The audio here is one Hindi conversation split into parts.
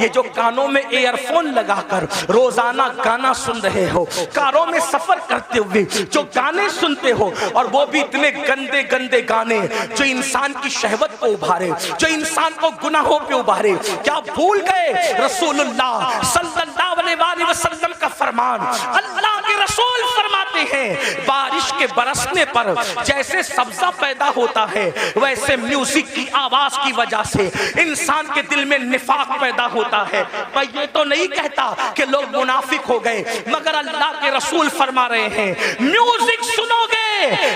ये जो कानों में एयरफोन लगाकर रोजाना गाना सुन रहे हो, कारों में सफर करते हुए जो गाने सुनते हो, और वो भी इतने गंदे गंदे गाने जो इंसान की शहवत को उभारे, जो इंसान को गुनाहों पे उभारे, क्या भूल गए रसूलुल्लाह सल्लल्लाहु अलैहि वसल्लम का फरमान? अल्लाह के रसूल फरमाते हैं बारिश के बरसने पर जैसे सब्जा पैदा होता है, वैसे म्यूजिक की आवाज की वजह से इंसान के दिल में निफाक पैदा होता है। मैं ये तो नहीं कहता कि लोग मुनाफिक हो गए, मगर अल्लाह के रसूल फरमा रहे हैं म्यूजिक सुनोगे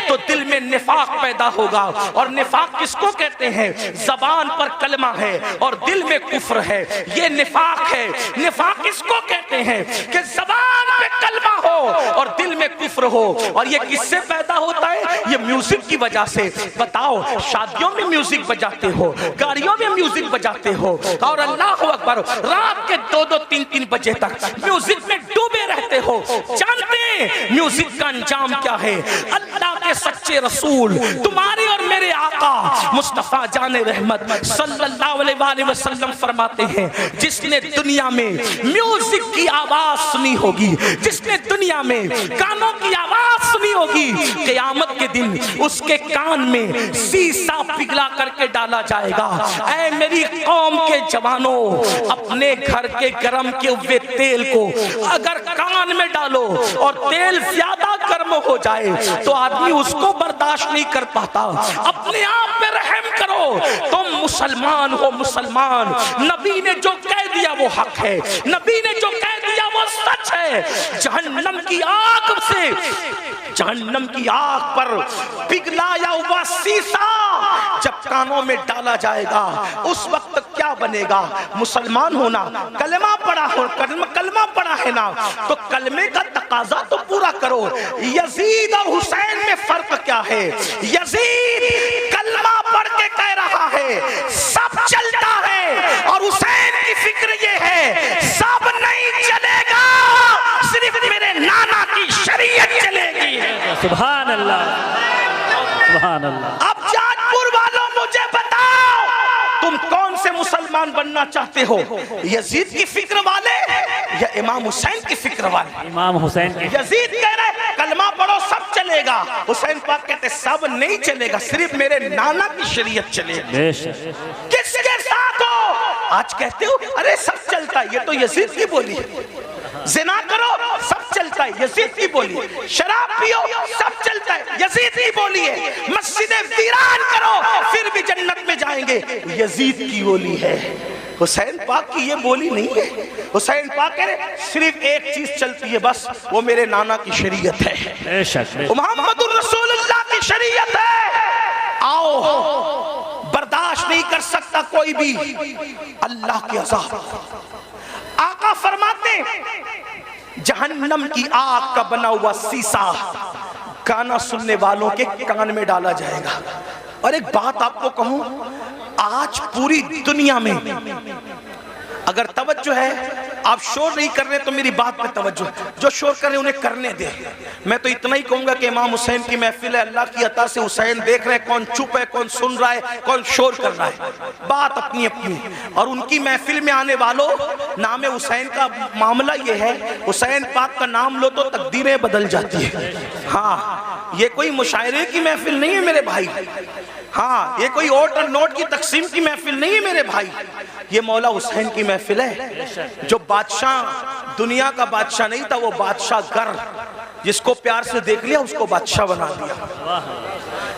तो दिल में निफाक पैदा होगा। और निफाक किसको कहते हैं? जबान पर कलमा है और दिल में कुफ्र है, ये निफाक है। निफाक किसको कहते हैं? कि जबान पे कलमा हो और दिल में कुफ्र हो। और ये किससे पैदा होता है? ये म्यूजिक की वजह से। बताओ, शादियों में म्यूजिक बजाते हो, गाड़ियों में म्यूजिक बजाते हो, और अल्लाह अकबर रात के 2-2, 3-3 बजे तक म्यूजिक में डूबे रहते हो। जानते हैं म्यूजिक का अंजाम क्या है? अल्लाह के सच्चे रसूल तुम्हारे और मेरे आका मुस्तफा जाने रहमत सल्लल्लाहु अलैहि वसल्लम फरमाते हैं जिसने दुनिया में म्यूजिक की आवाज सुनी होगी, जिसने दुनिया में गानों की आवाज सुनी होगी, क़यामत के दिन उसके कान में शीशा पिघला करके डाला जाएगा। ऐ मेरी कौम के जवानों, अपने घर के गरम के हुए तेल को अगर कान में डालो और तेल ज्यादा गर्म हो जाए तो आदमी उसको बर्दाश्त नहीं कर पाता। अपने आप पे रहम करो, तुम मुसलमान हो मुसलमान। नबी ने जो कह दिया वो हक है, नबी ने जो कह दिया वो सच है। जहन्नम की आग से, जहन्नम की आग पर पिघलाया हुआ शीशा जब कानों में डाला जाएगा उस वक्त क्या बनेगा? मुसलमान होना, कलमा पढ़ा हो, कलमा पढ़ा है ना, तो कलमे का तकाजा तो पूरा करो। यजीद और हुसैन में फर्क क्या है? यजीद कलमा पढ़ के कह रहा है सब चलता है, और हुसैन की फिक्र ये है सब नहीं चलेगा, सिर्फ मेरे नाना की शरीयत चलेगी। सुभान अल्लाह, सुभान अल्लाह। अब जाजपुर वालों मुझे बताओ, तुम कौन से मुसलमान बनना चाहते हो? यजीद की फिक्र वाले या इमाम हुसैन की फिक्र वाले? इमाम हुसैन की। यजीद कह रहे कलमा पढ़ो सब चलेगा, हुसैन पाक कहते सब नहीं चलेगा, सिर्फ मेरे नाना की शरीयत चलेगी। किसके साथ हो? आज कहते हो अरे सब चलता है, ये तो यजीद की बोली है। जिना करो सब चलता है, यजीद की बोली है। शराब पियो सब चलता है, यजीद की बोली है। मस्जिदें वीरान करो फिर भी जन्नत में जाएंगे, यजीद की बोली है। हुसैन पाक की ये बोली नहीं है। हुसैन पाक कह रहे सिर्फ एक चीज चलती है बस, वो मेरे नाना की शरीयत है, मुहम्मदुर रसूलुल्लाह की शरीयत है। आओ, बर्दाश्त नहीं कर सकता कोई भी अल्लाह के अज़ाब। आका फरमाते जहन्नम की आग का बना हुआ शीशा गाना सुनने वालों के कान में डाला जाएगा। और एक बात आपको कहूं, आज पूरी दुनिया में अगर तवज्जो है, आप शोर नहीं कर रहे तो मेरी बात पे तवज्जो, जो शोर कर रहे उन्हें करने दे। मैं तो इतना ही कहूंगा कि इमाम हुसैन की महफिल है, अल्लाह की अता से हुसैन देख रहे हैं, कौन चुप है, कौन सुन रहा है, कौन शोर कर रहा है, बात अपनी अपनी। और उनकी महफिल में आने वालों, नाम हुसैन का मामला ये है, हुसैन पाक का नाम लो तो तकदीरें बदल जाती है। हाँ, ये कोई मुशायरे की महफिल नहीं है मेरे भाई। हाँ, ये कोई ओट और नोट की तकसीम की महफिल नहीं है मेरे भाई, ये मौला हुसैन की महफिल है। जो बादशाह दुनिया का बादशाह नहीं था, वो बादशाह गर, जिसको प्यार से देख लिया उसको बादशाह बना दिया,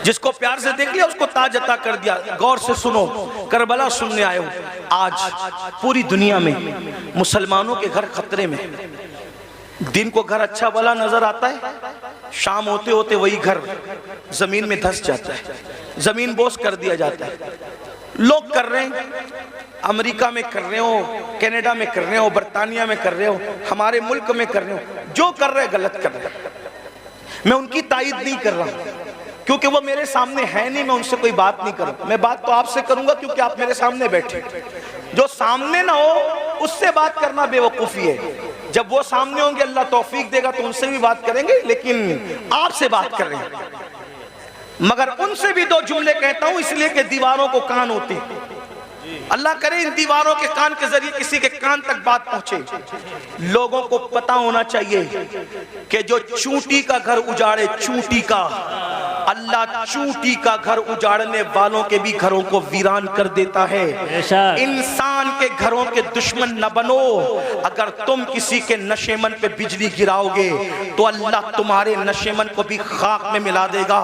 जिसको प्यार से देख लिया उसको ताज अता कर दिया। गौर से सुनो, करबला सुनने आए हो। आज पूरी दुनिया में मुसलमानों के घर खतरे में। दिन को घर अच्छा भला नजर आता है, शाम होते होते वही घर जमीन में धंस जाता है, जमीन बोस कर दिया जाता है। लोग कर रहे हैं, अमेरिका में कर रहे हो, कनाडा में कर रहे हो, बर्तानिया में कर रहे हो, हमारे मुल्क में कर रहे हो, जो कर रहे गलत कर रहे हैं। मैं उनकी तायीद नहीं कर रहा क्योंकि वो मेरे सामने है नहीं, मैं उनसे कोई बात नहीं करूँ। मैं बात तो आपसे करूंगा क्योंकि आप मेरे सामने बैठे। जो सामने ना हो उससे बात करना बेवकूफ़ी है। जब वो सामने होंगे अल्लाह तौफीक देगा तो उनसे भी बात करेंगे, लेकिन आपसे बात कर रहे हैं। मगर उनसे भी दो जुमले कहता हूं इसलिए कि दीवारों को कान होते हैं। अल्लाह करे इन दीवारों के कान के जरिए किसी के कान तक बात पहुंचे। लोगों को पता होना चाहिए कि जो चूंटी का घर उजाड़े, चूंटी का, अल्लाह चूंटी का घर उजाड़ने वालों के भी घरों को वीरान कर देता है। इंसान के घरों के दुश्मन न बनो। अगर तुम किसी के नशेमन पे बिजली गिराओगे तो अल्लाह तुम्हारे नशेमन को भी खाक में मिला देगा।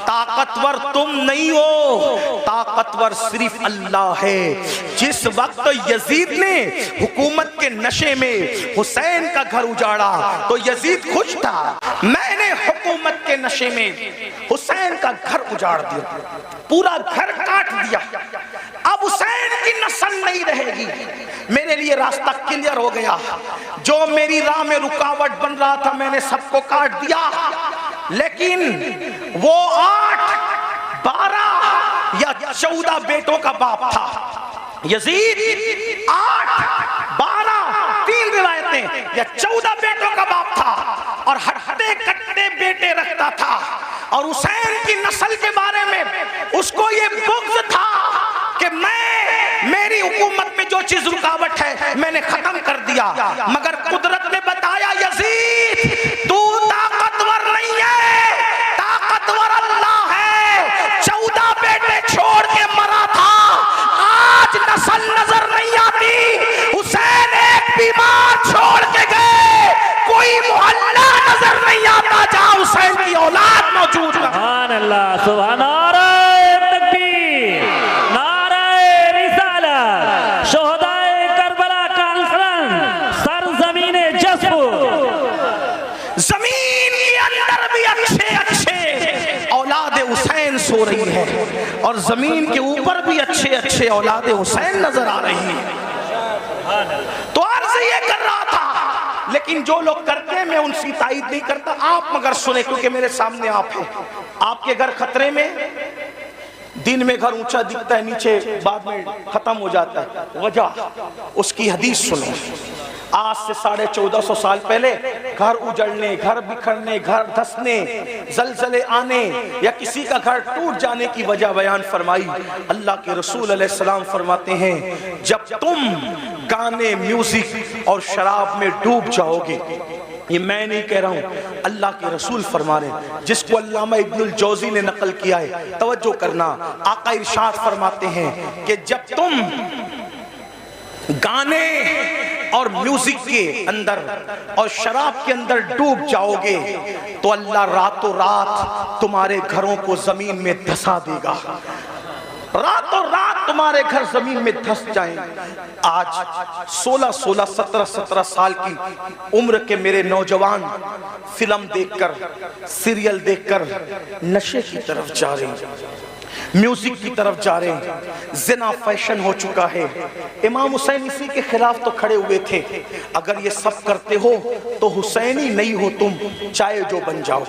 ताकतवर तुम नहीं हो, ताकतवर सिर्फ अल्लाह है। जिस वक्त यजीद ने हुकूमत के नशे में हुसैन का घर उजाड़ा तो यजीद खुश था, मैंने हुकूमत के नशे में हुसैन का घर उजाड़ दिया, पूरा घर काट दिया, अब हुसैन की नस्ल नहीं रहेगी, मेरे लिए रास्ता क्लियर हो गया। जो मेरी राह में रुकावट बन रहा था मैंने सबको काट दिया। लेकिन वो 8, 12 या 14 बेटों का बाप था यजीद। 8, 12, 3 रिवायतें या 14 बेटों का बाप था और हट्टे कट्टे बेटे रखता था। और हुसैन की नस्ल के बारे में उसको ये बुग़्ज़ था कि मेरी हुकूमत में जो चीज रुकावट है मैंने खत्म कर दिया। मगर कुदरत ने बताया यजीद तू ताकतवर नहीं है, ताकतवर अल्लाह है। 14 बेटे छोड़ के मरा था, आज नस्ल नजर नहीं आती। हुसैन एक बीमार छोड़ के गए, कोई मोहल्ला नजर नहीं आता जहां हुसैन की औलाद मौजूद है। सुभान अल्लाह, सुभान नारे तकबीर, नारे रिसालत, शोहदाए करबला का अलसरन, सरजमीने जसपुर। जमीन के अंदर भी अच्छे औलाद हुसैन सो रही है और जमीन के ऊपर भी अच्छे औलाद हुसैन नजर आ रही है। तो अर्ज ये कर रहा था, लेकिन जो लोग करते हैं मैं उनकी ताईद नहीं करता। आप मगर सुने, क्योंकि मेरे सामने आप हैं। आपके घर खतरे में, दिन में घर ऊंचा दिखता है, नीचे बाद में खत्म हो जाता है। वजह उसकी हदीस सुने। आज से 1450 साल पहले घर उजड़ने, घर बिखरने, घर धंसने, जलजले आने या किसी का घर टूट जाने की वजह बयान फरमाई। अल्लाह के रसूल अलैहिस्सलाम फरमाते हैं जब तुम गाने, म्यूजिक और शराब में डूब जाओगे, ये मैं नहीं कह रहा हूं, अल्लाह के रसूल फरमा रहे, जिसको अल्लामा इब्नुल जौजी ने नकल किया है, तवज्जो करना। आका इरशाद फरमाते हैं कि जब तुम गाने और म्यूजिक के अंदर और शराब के अंदर डूब जाओगे तो अल्लाह रातों रात तुम्हारे घरों को जमीन में धंसा देगा। रातों रात तुम्हारे घर जमीन में धंस जाएंगे। आज 16, 17 साल की उम्र के मेरे नौजवान फिल्म देखकर, सीरियल देखकर नशे की तरफ जा रहे हैं, म्यूजिक की तरफ जा रहे हैं। जिना फैशन हो चुका है। इमाम हुसैन इसी के खिलाफ तो खड़े हुए थे। अगर ये सब करते हो तो हुसैनी नहीं हो तुम, चाहे जो बन जाओ।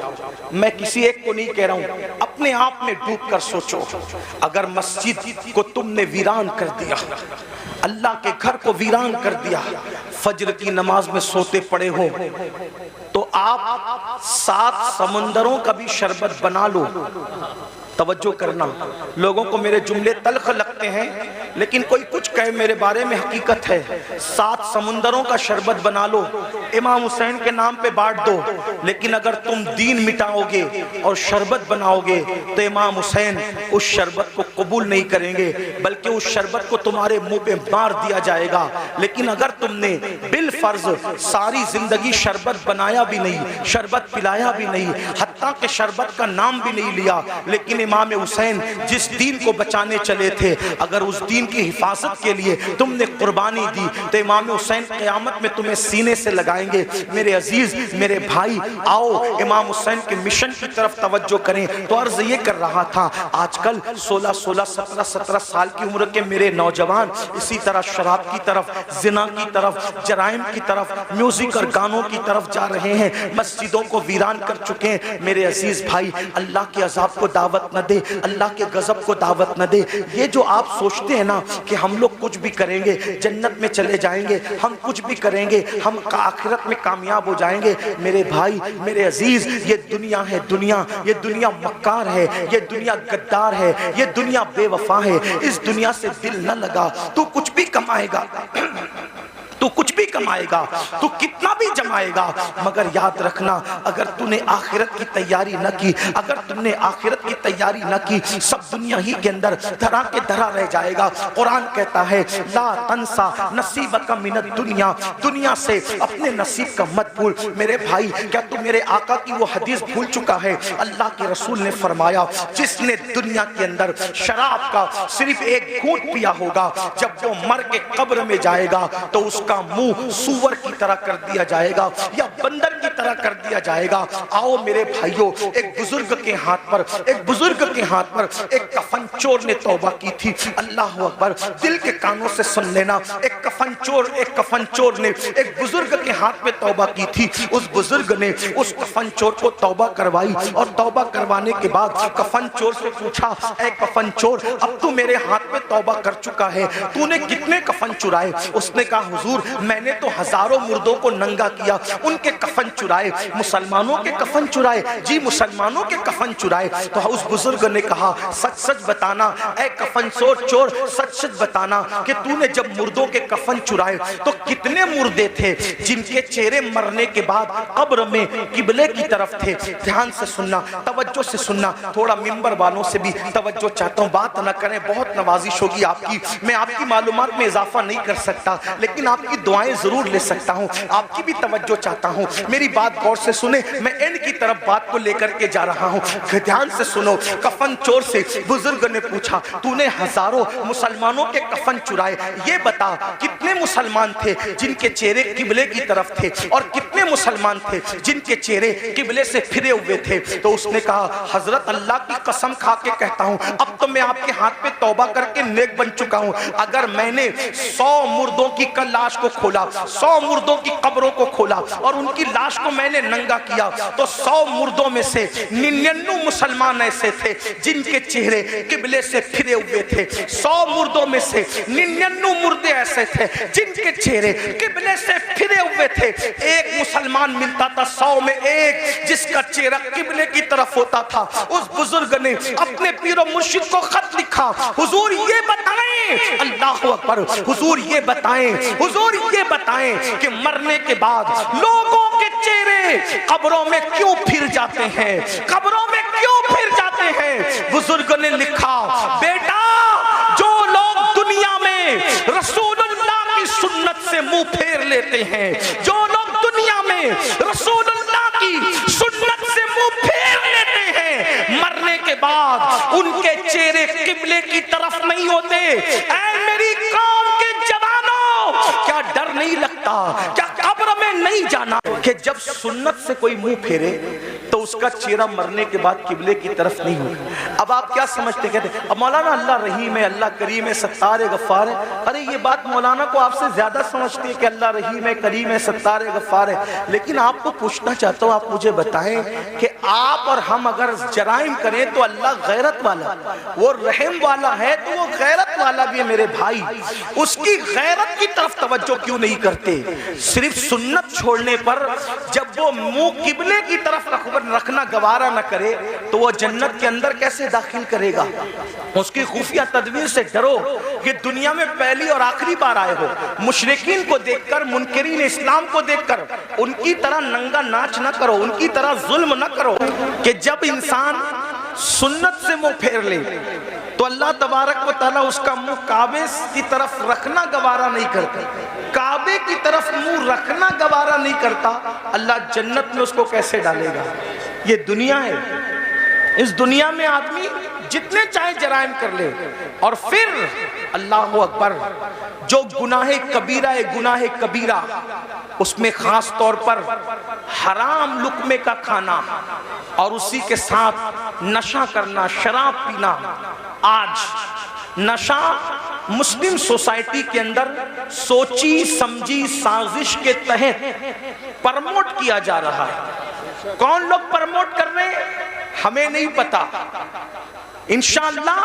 मैं किसी एक को नहीं कह रहा हूं, अपने आप में डूब कर सोचो। अगर मस्जिद को तुमने वीरान कर दिया, अल्लाह के घर को वीरान कर दिया, फजर की नमाज में सोते पड़े हो, तो आप 7 समंदरों का भी शरबत बना लो। तवज्जो करना, लोगों को मेरे जुमले तल्ख लगते हैं, लेकिन कोई कुछ कहे मेरे बारे में हकीकत है। 7 समुंदरों का शरबत बना लो, इमाम हुसैन के नाम पे बांट दो। लेकिन अगर तुम दीन मिटाओगे और शरबत बनाओगे तो इमाम हुसैन उस शरबत को कबूल नहीं करेंगे, बल्कि उस शरबत को तुम्हारे मुंह पे मार दिया जाएगा। लेकिन अगर तुमने बिल फर्ज सारी जिंदगी शरबत बनाया भी नहीं, शरबत पिलाया भी नहीं, हत्ता के शरबत का नाम भी नहीं लिया, लेकिन इमाम हुसैन जिस दीन को बचाने चले थे, अगर उस दीन की हिफाजत के लिए तुमने कुर्बानी दी तो इमाम हुसैन क़यामत में तुम्हें सीने से लगाएंगे। मेरे अजीज, मेरे भाई, आओ इमाम हुसैन के मिशन की तरफ तवज्जो करें। तो अर्ज ये कर रहा था, आजकल 16, 17 साल की उम्र के मेरे नौजवान इसी तरह शराब की तरफ, जिना की तरफ, जराइम की तरफ, म्यूजिक और गानों की तरफ जा रहे हैं, मस्जिदों को वीरान कर चुके हैं। मेरे अजीज भाई, अल्लाह के अजाब को दावत न दे, अल्लाह के गजब को दावत न दे। ये जो आप सोचते हैं ना कि हम लोग कुछ भी करेंगे जन्नत में चले जाएंगे, हम कुछ भी करेंगे हम आखिरत में कामयाब हो जाएंगे, मेरे भाई मेरे अजीज, ये दुनिया है दुनिया, ये दुनिया मक्कार है, ये दुनिया गद्दार है, ये दुनिया बेवफा है। इस दुनिया से दिल न लगा, तू कुछ भी कमाएगा, तू कुछ भी कमाएगा, तू कितना भी जमाएगा, मगर याद रखना अगर तूने आखिरत की तैयारी न की, अगर तुमने आखिरत की तैयारी न की, सब दुनिया ही के अंदर धरा के धरा रह जाएगा। कुरान कहता है ला तंसा नसीबक मिनद दुनिया, दुनिया से अपने नसीब का मत भूल। मेरे भाई, क्या तू मेरे आका की वो हदीस भूल चुका है? अल्लाह के रसूल ने फरमाया जिसने दुनिया के अंदर शराब का सिर्फ एक घूंट पिया होगा, जब वो मर के कब्र में जाएगा तो उसका मुंह सूअर की तरह कर दिया जाएगा या बंदर की तरह कर दिया जाएगा। आओ मेरे भाइयों, एक बुजुर्ग के हाथ पर, एक बुजुर्ग के हाथ पर एक कफन चोर ने तौबा की थी। अल्लाह अकबर, दिल के कानों से सुन लेना, एक कफन चोर ने एक बुजुर्ग के हाथ में तौबा की थी। उस बुजुर्ग ने उस कफन चोर को तौबा करवाई और तौबा करवाने के बाद कफन चोर से पूछा, ऐ कफन चोर, अब तू मेरे हाथ में तौबा कर चुका है, तूने कितने कफन चुराए? उसने कहा हुजूर, मैंने तो हजारों मुर्दों को नंगा किया, उनके कफन चुराए। मुसलमानों के कफन चुराए? जी मुसलमानों के कफन चुराए। तो उस बुजुर्ग ने कहा सच सच बताना, ऐ कफन चोर, सच सच बताना कि तूने जब मुर्दों के कफन चुराए तो कितने मुर्दे थे जिनके चेहरे मरने के बाद कब्र में किबले की तरफ थे? ध्यान से सुनना, तवज्जो से सुनना, थोड़ा मिंबर वालों से भी तवज्जो चाहता हूँ, बात न करें, बहुत नवाजिश होगी आपकी। मैं आपकी मालूमात में इजाफा नहीं कर सकता, लेकिन आपकी दुआएं जरूर ले सकता हूं, आपकी भी तवज्जो चाहता हूं। मेरी बात गौर से सुने, मैं एंड की तरफ बात को लेकर के जा रहा हूं, ध्यान से सुनो। कफन चोर से बुजुर्ग ने पूछा, तूने हजारों मुसलमानों के कफन चुराए, ये बता कितने मुसलमान थे जिनके चेहरे किबले की तरफ थे और कितने मुसलमान थे जिनके चेहरे किबले से फिरे हुए थे? तो उसने कहा हजरत अल्लाह की कसम खा के कहता हूं, अब तो मैं आपके हाथ पे तौबा करके नेक बन चुका हूं। अगर मैंने 100 मुर्दों की लाश को खोला, 100 मुर्दों की कब्रों को खोला और उनकी लाश को मैंने नंगा किया, तो 100 मुर्दों में से 99 मुसलमान ऐसे थे जिनके चेहरे किबले से फिरे हुए थे। 100 मुर्दों में से 99 मुर्दे ऐसे थे जिनके चेहरे किबले से फिरे हुए थे। एक मुसलमान मिलता था 100 में एक जिसका चेहरा किबले की तरफ होता था। उस बुजुर्ग ने अपने पीरो मुर्शिद को खत लिखा, हुजूर ये बताएं, अल्लाह अकबर, हुजूर ये बताएं, हुजूर ये बताएं कि मरने के बाद लोगों के चेहरे कब्रों में क्यों फिर जाते हैं, कब्रों में क्यों फिर जाते हैं? बुजुर्ग ने लिखा, बेटा जो लोग दुनिया में रसूलुल्लाह की सुन्नत से मुंह फेर लेते हैं, जो लोग दुनिया में रसूलुल्लाह की सुन्नत से मुंह फेर लेते हैं, मरने के बाद उनके चेहरे किबले की तरफ नहीं होते। ऐ मेरी कौम के जवानों, क्या डर नहीं लगता, क्या कब्र में नहीं जाना कि जब सुन्नत से कोई मुंह फेरे तो उसका चेहरा मरने के बाद किबले की तरफ नहीं होगा? अब आप क्या समझते, कहते अब मौलाना अल्लाह रहीम है, अल्लाह करीम है, सत्तार है, गफ्फार है। अरे ये बात मौलाना को आपसे ज्यादा समझती है कि अल्लाह रहीम है, करीम है, सत्तार है, गफ्फार है। लेकिन आपको पूछना चाहता हूँ, आप मुझे बताएं कि आप और हम अगर जराइम करें तो अल्लाह गैरत वाला, वो रहम वाला है तो वो गैरत वाला भी है। मेरे भाई, उसकी गैरत की तरफ तवज्जो क्यों नहीं करते? सिर्फ सुन्नत छोड़ने पर जब वो मुंह किबले की तरफ रखना गवारा न करे तो वो जन्नत के अंदर कैसे दाखिल करेगा? उसकी खुफिया तदबीर से डरो। ये दुनिया में पहली और आखिरी बार आए हो। मुशरिकीन को देखकर, मुनकरीन इस्लाम को देखकर उनकी तरह नंगा नाच न करो, उनकी तरह जुल्म न करो कि जब इंसान सुन्नत से मुंह फेर ले तो अल्लाह तबारक व तआला उसका मुंह काबे की तरफ रखना गवारा नहीं करता। काबे की तरफ मुंह रखना गवारा नहीं करता, अल्लाह जन्नत में उसको कैसे डालेगा? ये दुनिया है। इस दुनिया में आदमी जितने चाहे जराइम कर ले और फिर अल्लाह अकबर, जो गुनाहे कबीरा है, गुनाहे कबीरा, उसमें खास तौर पर हराम लुक्मे का खाना और उसी के साथ नशा करना, शराब पीना। आज नशा मुस्लिम सोसाइटी के अंदर सोची समझी साजिश के तहत प्रमोट किया जा रहा है। कौन लोग प्रमोट कर रहे हैं हमें नहीं पता। इंशाअल्लाह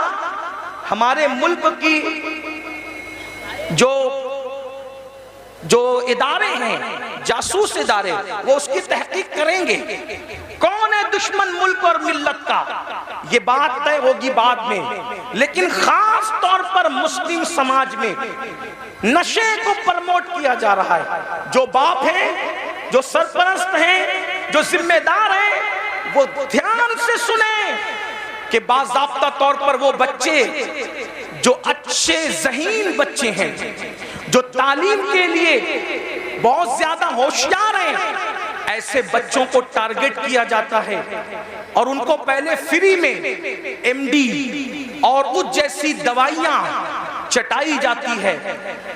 हमारे मुल्क की जो इदारे हैं, जासूस इदारे, वो उसकी तहकीक करेंगे कौन है दुश्मन मुल्क और मिल्लत का। ये बात तय होगी बाद में, लेकिन खास तौर पर मुस्लिम समाज में नशे को प्रमोट किया जा रहा है। जो बाप हैं, जो सरपरस्त हैं, जो जिम्मेदार हैं, वो ध्यान से सुने कि बाज़ाब्ता तौर पर वो बच्चे जो अच्छे ज़हीन बच्चे हैं, जो तालीम के लिए बहुत ज्यादा होशियार हैं, ऐसे बच्चों को टारगेट किया जाता है और उनको पहले फ्री में एमडी और उस जैसी दवाइयां चटाई जाती है,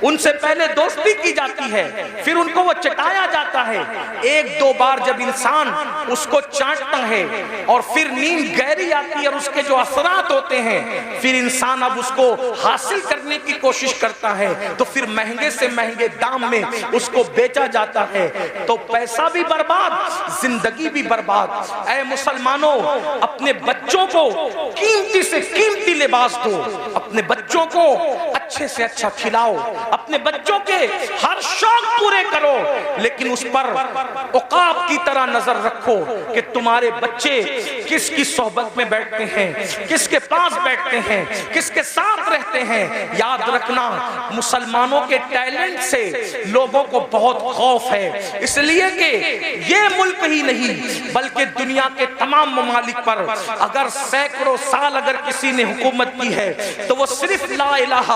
उनसे पहले दोस्ती की जाती है, फिर उनको वो चटाया जाता है। एक दो बार जब इंसान उसको चाटता है और फिर नींद गहरी आती है और उसके जो असरात होते हैं, फिर इंसान अब उसको हासिल करने की कोशिश करता है, तो फिर महंगे से महंगे दाम में उसको बेचा जाता है। तो पैसा भी बर्बाद, जिंदगी भी बर्बाद। ऐ मुसलमानों, अपने बच्चों को कीमती से कीमती लिबास दो, अपने बच्चों को अच्छे से अच्छा खिलाओ, अपने बच्चों के हर शौक पूरे करो, लेकिन उस पर औकाब की तरह नजर रखो कि तुम्हारे बच्चे किसकी सोहबत में बैठते हैं, किसके पास बैठते हैं, किसके साथ रहते हैं। याद रखना, मुसलमानों के टैलेंट से लोगों को बहुत खौफ है, इसलिए कि ये मुल्क ही नहीं बल्कि दुनिया के तमाम ममालिक पर अगर सैकड़ों साल अगर किसी ने हुकूमत की है तो वो सिर्फ ला इलाहा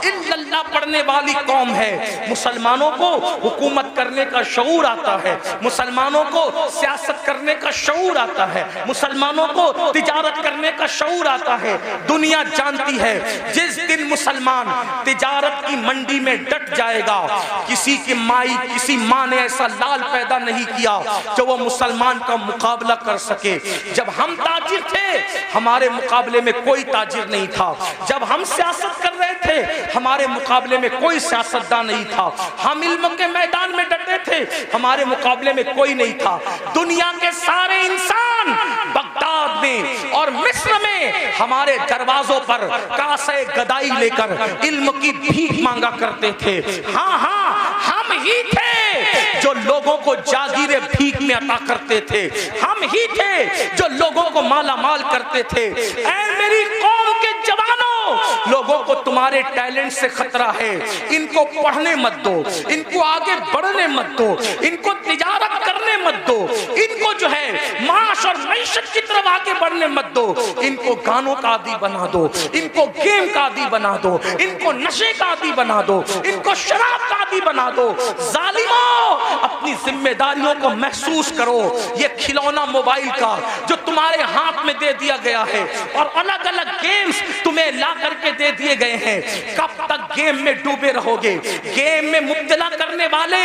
इल्लल्लाह पढ़ने वाली कौम है। मुसलमानों को हुकूमत करने का शऊर आता है, मुसलमानों को सियासत करने का शऊर आता है, मुसलमानों को तिजारत करने का शऊर आता है। दुनिया जानती है जिस दिन मुसलमान तिजारत की मंडी में डट जाएगा, किसी माँ ने ऐसा लाल पैदा नहीं किया जो वो मुसलमान का मुकाबला कर सके। जब हम ताजिर थे हमारे मुकाबले में कोई ताजिर नहीं था, जब हम सियासत कर रहे थे हमारे मुकाबले में कोई सियासतदान नहीं था, हम इल्म के मैदान में डटे थे हमारे मुकाबले में कोई नहीं था। दुनिया के सारे इंसान बगदाद में और मिस्र में हमारे दरवाजों पर कासे गदाई लेकर इल्म की भीख मांगा करते थे। हाँ हाँ, हम ही थे जो लोगों को जागीरे भीख में अता करते थे, हम ही थे जो लोगों को माला माल करते थे। ऐ मेरी कौम के जवानों, लोगों को तुम्हारे टैलेंट से खतरा है, इनको पढ़ने मत दो, इनको आगे बढ़ने मत दो, इनको तिजारत करने मत दो, इनको जो है माश और मैशत की तरफ आगे बढ़ने मत दो, इनको गानों का आदी बना दो, इनको गेम का आदी बना दो, इनको नशे का आदी बना दो, इनको शराब का आदी बना दो। जालिमों, अपनी जिम्मेदारियों को महसूस करो। ये खिलौना मोबाइल का जो तुम्हारे हाथ में दे दिया गया है और अलग अलग गेम्स तुम्हें ला करके दे दिए गए हैं, कब तक गेम में डूबे रहोगे? गेम में मुब्तला करने वाले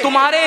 तुम्हारे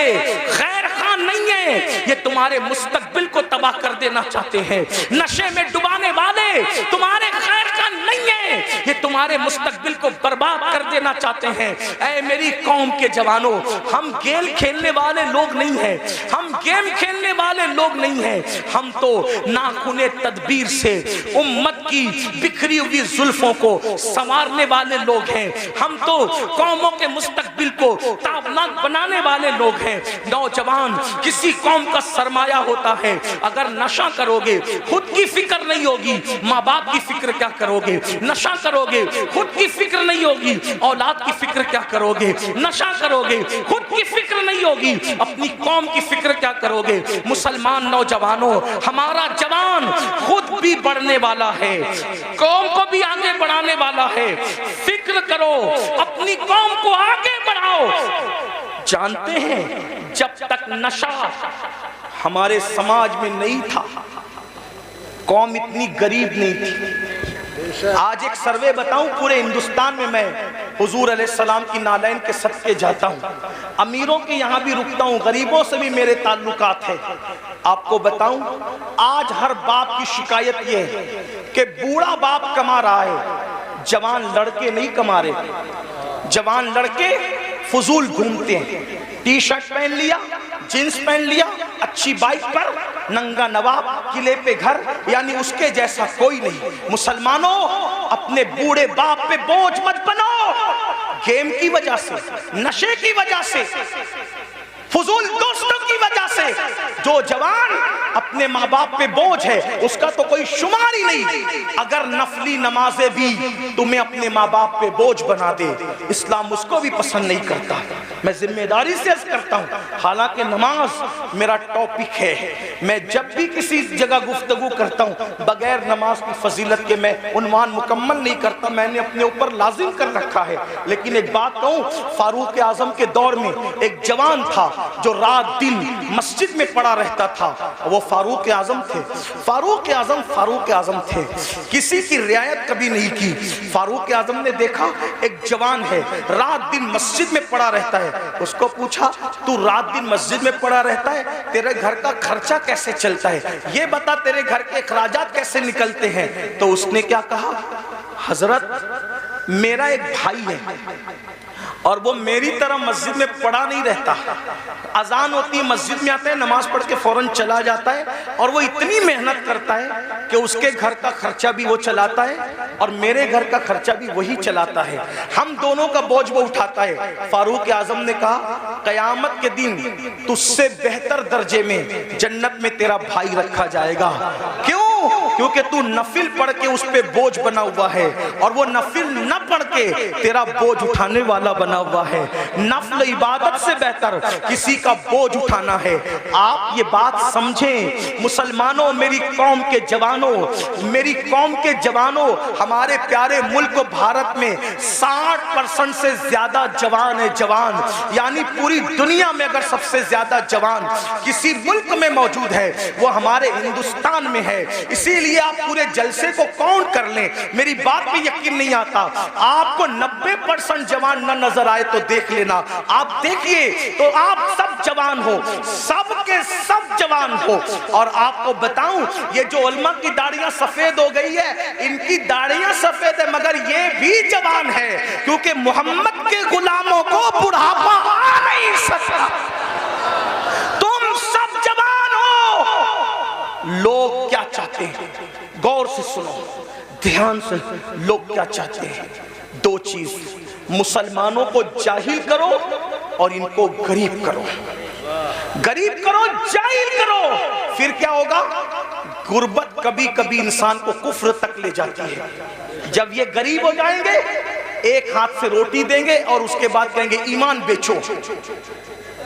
खैर खान नहीं है, ये तुम्हारे मुस्तकबिल को तबाह कर देना चाहते हैं। नशे में डुबाने वाले तुम्हारे खैर खान नहीं है, ये तुम्हारे मुस्तकबिल को बर्बाद कर देना चाहते हैं। ऐ मेरी कौम के जवानों, हम गेम खेलने वाले लोग नहीं हैं, हम गेम खेलने वाले लोग नहीं हैं, हम तो नाखुने तदबीर से उम्मत की बिखरी हुई जुल्फों को संवारने वाले लोग हैं, हम तो कौमों के मुस्तकबिल को ताबनाक बनाने वाले लोग हैं। नौजवान किसी कौम का सरमाया होता है, अगर नशा करोगे खुद की फिक्र नहीं होगी, माँ बाप की फिक्र क्या करोगे? नशा करोगे खुद की फिक्र नहीं होगी, औलाद की फिक्र क्या करोगे? नशा करोगे खुद की फिक्र नहीं होगी, अपनी कौम की फिक्र क्या करोगे? मुसलमान नौजवानों, हमारा जवान खुद भी बढ़ने वाला है, कौम को भी आगे बढ़ाने वाला है। फिक्र करो, अपनी कौम को आगे बढ़ाओ। जानते हैं, जब तक नशा हमारे समाज में नहीं था, कौम इतनी गरीब नहीं थी। आज एक सर्वे बताऊं, पूरे हिंदुस्तान में मैं हुजूर अलैहिस्सलाम की नालैन के सदके जाता हूं, अमीरों के यहाँ भी रुकता हूं, गरीबों से भी मेरे ताल्लुकात है। आपको बताऊं, आज हर बाप की शिकायत ये है कि बूढ़ा बाप कमा रहा है, जवान लड़के नहीं कमा रहे। जवान लड़के फजूल घूमते हैं, टी शर्ट पहन लिया, जींस पहन लिया, अच्छी बाइक पर, नंगा नवाब, किले पे घर, यानी उसके जैसा कोई नहीं। मुसलमानों, अपने बूढ़े बाप पे बोझ मत बनो। गेम की वजह से, नशे की वजह से, फजूल दोस्तों की वजह से जो जवान अपने माँ बाप पे बोझ है, उसका तो कोई शुमार ही नहीं। अगर नफली नमाजें भी तुम्हें अपने माँ बाप पे बोझ बना दे, इस्लाम उसको भी पसंद नहीं करता। मैं जिम्मेदारी से अर्ज करता हूँ, हालांकि नमाज मेरा टॉपिक है, मैं जब भी किसी जगह गुफ्तगू करता हूँ, बगैर नमाज की फजीलत के मैं उन्वान मुकम्मल नहीं करता, मैंने अपने ऊपर लाजिम कर रखा है। लेकिन एक बात कहूँ, फारूक आजम के दौर में एक जवान था जो रात दिन मस्जिद में पड़ा रहता था, वो फारूक आजम थे। फारूक आजम थे, किसी की रियायत कभी नहीं की। फारूक आजम ने देखा एक जवान है, रात दिन मस्जिद में पड़ा रहता है। उसको पूछा, तू रात दिन मस्जिद में पड़ा रहता है, तेरे घर का खर्चा कैसे चलता है, ये बता, तेरे घर के अखराजात कैसे निकलते हैं? तो उसने क्या कहा, हजरत मेरा एक भाई है और वो मेरी तरह मस्जिद में पड़ा नहीं रहता। अजान होती है, मस्जिद में आता है, नमाज पढ़ के फौरन चला जाता है, और वो इतनी मेहनत करता है कि उसके घर का खर्चा भी वो चलाता है और मेरे घर का खर्चा भी वही चलाता है। हम दोनों का बोझ वो उठाता है। फारूक आजम ने कहा, कयामत के दिन तुझसे बेहतर दर्जे में जन्नत में तेरा भाई रखा जाएगा। क्यों? क्योंकि तू नफिल पढ़ के उस पे बोझ बना हुआ है, और वो नफिल न पढ़ के तेरा बोझ उठाने वाला बना हुआ है। नफल इबादत से बेहतर किसी का बोझ उठाना है। आप ये बात समझें मुसलमानों, मेरी कौम के जवानों, मेरी कौम के जवानों, हमारे प्यारे मुल्क भारत में 60% से ज्यादा जवान है। जवान यानी पूरी दुनिया में अगर सबसे ज्यादा जवान किसी मुल्क में मौजूद है, वो हमारे हिंदुस्तान में है। इसीलिए आप पूरे जलसे को काउंट कर लें, मेरी बात पे यकीन नहीं आता, आपको 90% जवान न नजर आए तो देख लेना। आप देखिए तो आप सब जवान हो, सब के सब जवान हो। और आपको बताऊं, ये जो उलमा की दाढ़ियां सफेद हो गई है, इनकी दाढ़ियां सफेद है मगर ये भी जवान है, क्योंकि मोहम्मद के गुलामों को बुढ़ापा आ नहीं सकता। तुम सब जवान हो। लोग क्या चाहते हैं, गौर से सुनो, ध्यान से, लोग क्या चाहते हैं? दो चीज, मुसलमानों को जाहिल करो और इनको गरीब करो। गरीब करो, जाहिल करो, फिर क्या होगा? गुर्बत कभी कभी इंसान को कुफ्र तक ले जाती है। जब ये गरीब हो जाएंगे, एक हाथ से रोटी देंगे और उसके बाद कहेंगे ईमान बेचो,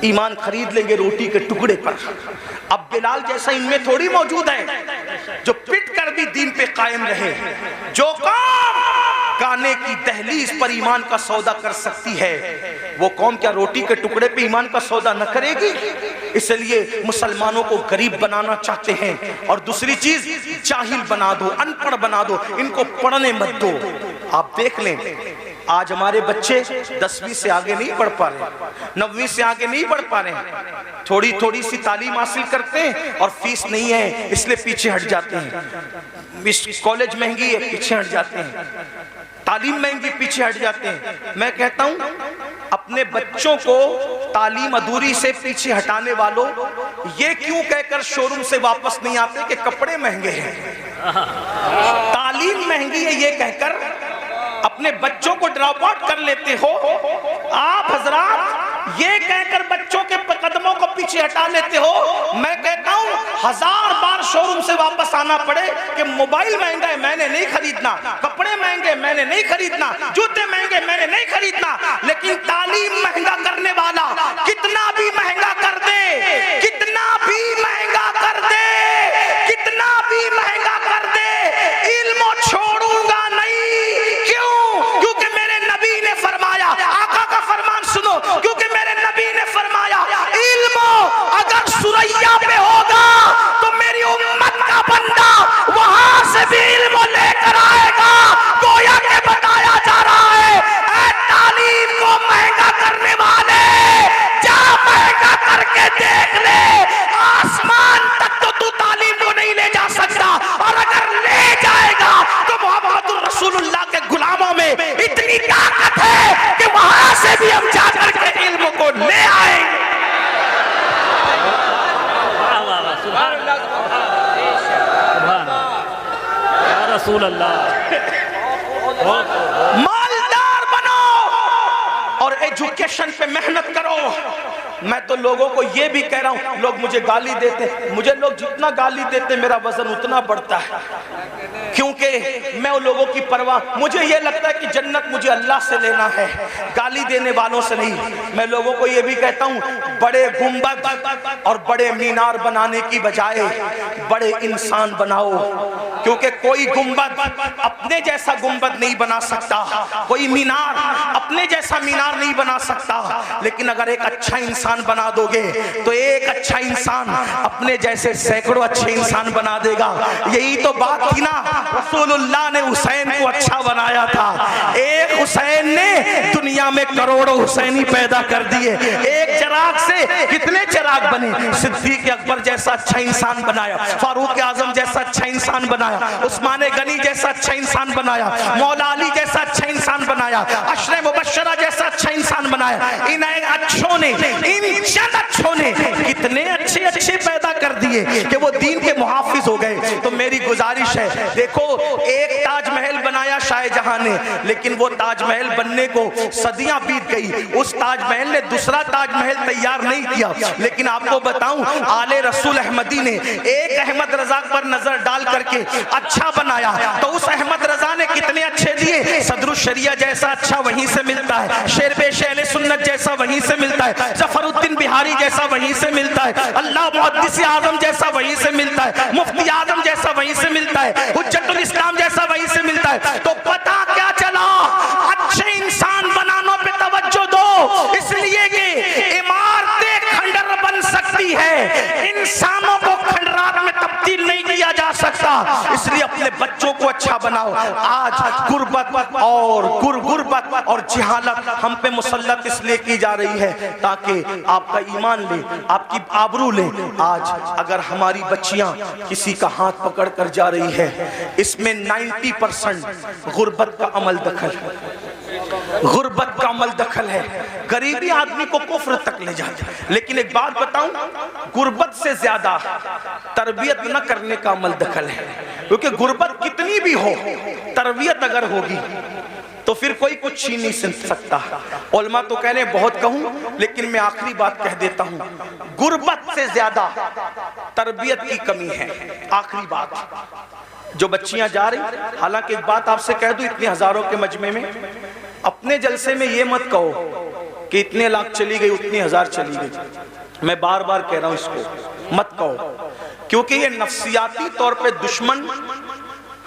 ईमान खरीद लेंगे रोटी के टुकड़े पर। अब बिलाल जैसा इनमें थोड़ी मौजूद है जो पिट कर भी दीन पे कायम रहे। जो कौम गाने की दहलीज पर ईमान का सौदा कर सकती है, वो कौम क्या रोटी के टुकड़े पे ईमान का सौदा न करेगी? इसलिए मुसलमानों को गरीब बनाना चाहते हैं। और दूसरी चीज, जाहिल बना दो, अनपढ़ बना दो, इनको पढ़ने मत दो। आप देख लें, आज हमारे बच्चे 10वीं से आगे नहीं बढ़ पा रहे, 9वीं से आगे नहीं बढ़ पा रहे। थोड़ी थोड़ी सी तालीम हासिल करते हैं और फीस नहीं है इसलिए पीछे हट जाते हैं। कॉलेज महंगी है, पीछे हट जाते हैं। तालीम महंगी, पीछे हट जाते हैं। मैं कहता हूं, अपने बच्चों को तालीम अधूरी से पीछे हटाने वालों, ये क्यों कहकर शोरूम से वापस नहीं आते कि कपड़े महंगे हैं, तालीम महंगी है, ये कहकर अपने बच्चों को ड्रॉप आउट कर लेते हो। आप हजरात ये कहकर बच्चों के कदमों को पीछे हटा लेते हो। मैं कहता हूं, 1000 बार शोरूम से वापस आना पड़े कि मोबाइल महंगा है, मैंने नहीं खरीदना, कपड़े महंगे, मैंने नहीं खरीदना, जूते महंगे, मैंने नहीं खरीदना। लेकिन तालीम महंगा करने वाला कितना भी महंगा कर दे, कितना भी महंगा कर दे, कितना भी महंगा कर दे, इल्म छोड़ूंगा नहीं। क्यों? क्योंकि मेरे नबी ने फरमाया, आका का फरमान सुनो, क्योंकि मेरे नबी ने फरमाया, इल्म अगर सुरैया पे होगा तो मेरी उम्मत का बंदा वहां से भी इल्म लेकर आएगा। गोया के बताया जा रहा है, तालीम को महंगा करने वाले रसूल अल्लाह। मालदार बनो और एजुकेशन पे मेहनत करो। मैं तो लोगों को ये भी कह रहा हूं, लोग मुझे गाली देते, मुझे लोग जितना गाली देते मेरा वजन उतना बढ़ता है, क्योंकि मैं उन लोगों की परवाह, मुझे ये लगता है कि जन्नत मुझे अल्लाह से लेना है, गाली देने वालों से नहीं। मैं लोगों को ये भी कहता हूं, बड़े गुंबद और बड़े मीनार बनाने की बजाय बड़े इंसान बनाओ, क्योंकि कोई गुंबद अपने जैसा गुंबद नहीं बना सकता, कोई मीनार अपने जैसा मीनार नहीं बना सकता, लेकिन अगर एक अच्छा इंसान बना दोगे तो एक अच्छा इंसान अपने जैसे सैकड़ों अच्छे इंसान बना देगा। यही तो बात थी ना, रसूलुल्लाह ने हुसैन को अच्छा बनाया था, एक हुसैन ने दुनिया में करोड़ों हुसैनी पैदा कर दिए, एक चिराग से कितने चिराग बने। सिद्दीक अकबर जैसा अच्छा इंसान बनाया, फारूक आजम जैसा अच्छा इंसान बनाया, उस्मान गनी जैसा अच्छा इंसान बनाया, मौला अली जैसा अच्छा इंसान बनाया, अशरे मुबश्शरा जैसा अच्छा इंसान बनाया। इन अच्छों ने, इन चंद अच्छों ने कितने अच्छे अच्छे पैदा कर दिए कि वो दीन के मुहाफिज हो गए। तो मेरी गुजारिश है, देखो एक ताजमहल बनाया शाहजहां ने, लेकिन वो ताजमहल बनने को सदियां बीत गई, उस ताजमहल ने दूसरा ताजमहल तैयार नहीं किया। लेकिन आपको बताऊं, आले रसूल अहमदी ने एक अहमद रजा पर नजर डाल करके अच्छा बनाया, तो उस अहमद रजा ने कितने अच्छे दिए। सदरुल शरिया जैसा अच्छा वहीं से मिलता है, शेरपेश अहले सुन्नत जैसा वहीं से मिलता है, जफरुद्दीन बिहारी जैसा वहीं से मिलता है, अल्लाह मुहद्दिस आजम जैसा वहीं से मिलता है, मुफ्ती आजम जैसा वहीं से मिलता है, हुज्जतुल इस्लाम जैसा वहीं से मिलता है। तो पता क्या चला, अच्छे इंसान बनाने पे तवज्जो दो, इसलिए ये इमारतें खंडर बन सकती है, इंसानों को खंडरात में तब्दील नहीं किया जा सकता। इसलिए अपने बच्चों को अच्छा बनाओ। आज गुर्बत और जिहालत हम पे मुसल्लत इसलिए की जा रही है ताकि आपका ईमान ले, आपकी आबरू ले। आज अगर हमारी बच्चियां किसी का हाथ पकड़ कर जा रही है, इसमें 90% गुर्बत का अमल दखल है, गुर्बत का अमल दखल है। गरीबी आदमी को कुफ्र तक ले जाती है। लेकिन एक बात बताऊं, गुर्बत से ज्यादा तरबियत न करने का अमल दखल है, क्योंकि गुर्बत कितनी भी हो, तरबियत अगर होगी तो फिर कोई कुछ छीन नहीं सकता। उलमा तो कह रहे बहुत कहूं, लेकिन मैं आखिरी बात कह देता हूं, गुर्बत से ज्यादा तरबियत की कमी है। आखिरी बात, जो बच्चियां जा रही, हालांकि एक बात आपसे कह दूं, इतने हजारों के मजमे में अपने जलसे में ये मत कहो कि इतने लाख चली गई, उतनी हजार चली गई। मैं बार बार कह रहा हूं, इसको मत कहो, क्योंकि ये नफ्सियाती तौर पे दुश्मन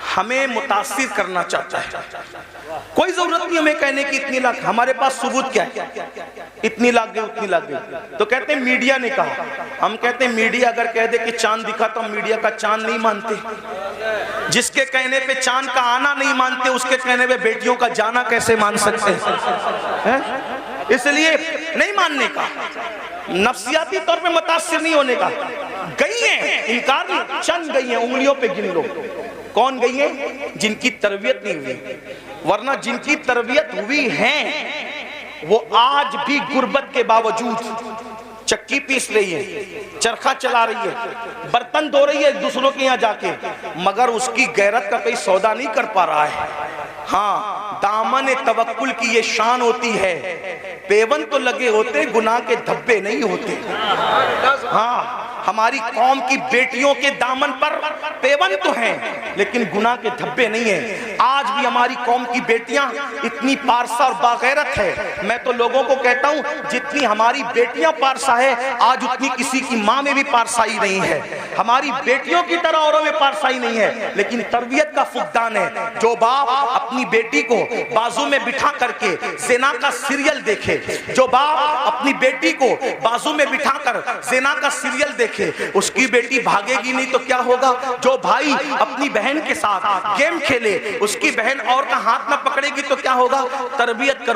हमें मुतासिर करना चाहता है। कोई जरूरत नहीं हमें कहने की इतनी लाख, हमारे पास सबूत क्या है, इतनी लाख गई, उतनी लाख गई। तो कहते हैं मीडिया ने कहा, हम कहते हैं मीडिया अगर कह दे कि चांद दिखा तो हम मीडिया का चांद नहीं मानते। जिसके कहने पे चांद का आना नहीं मानते, उसके कहने पे बेटियों का जाना कैसे मान सकते हैं? इसलिए नहीं मानने का, नफ्सियाती तौर पे मुतासिर नहीं होने का। गई है, इनकार नहीं, चंद गई है, उंगलियों पे गिन लो। कौन गई है? जिनकी तरबियत नहीं हुई, वरना जिनकी तरबियत हुई है वो आज भी गुर्बत के बावजूद चक्की पीस रही है, चरखा चला रही है, बर्तन धो रही है दूसरों के यहाँ जाके, मगर उसकी गैरत का कोई सौदा नहीं कर पा रहा है। हाँ, दामन तवक्कुल की ये शान होती है, पेवन तो लगे होते, गुनाह के धब्बे नहीं होते। हाँ, हमारी कौम की बेटियों के दामन पर पेवन तो हैं, लेकिन गुनाह के धब्बे नहीं है। आज भी हमारी कौम की बेटियां इतनी पारसा और बागैरत है। मैं तो लोगों को कहता हूं, जितनी हमारी बेटियां पारसा है, आज उतनी किसी की माँ में भी पारसाई नहीं है। हमारी बेटियों की तरह औरों में पारसाई नहीं है, लेकिन तरबियत का फुकदान है। जो बाप अपनी बेटी को बाजू में बिठा करके ज़िना का सीरियल देखे, जो बाप अपनी बेटी को बाजू में बिठाकर ज़िना का सीरियल देखे, उसकी बेटी भागेगी नहीं तो क्या होगा? जो भाई अपनी बहन के साथ गेम खेले, उसकी बहन और का हाथ न पकड़ेगी तो क्या होगा? तरबियत करो।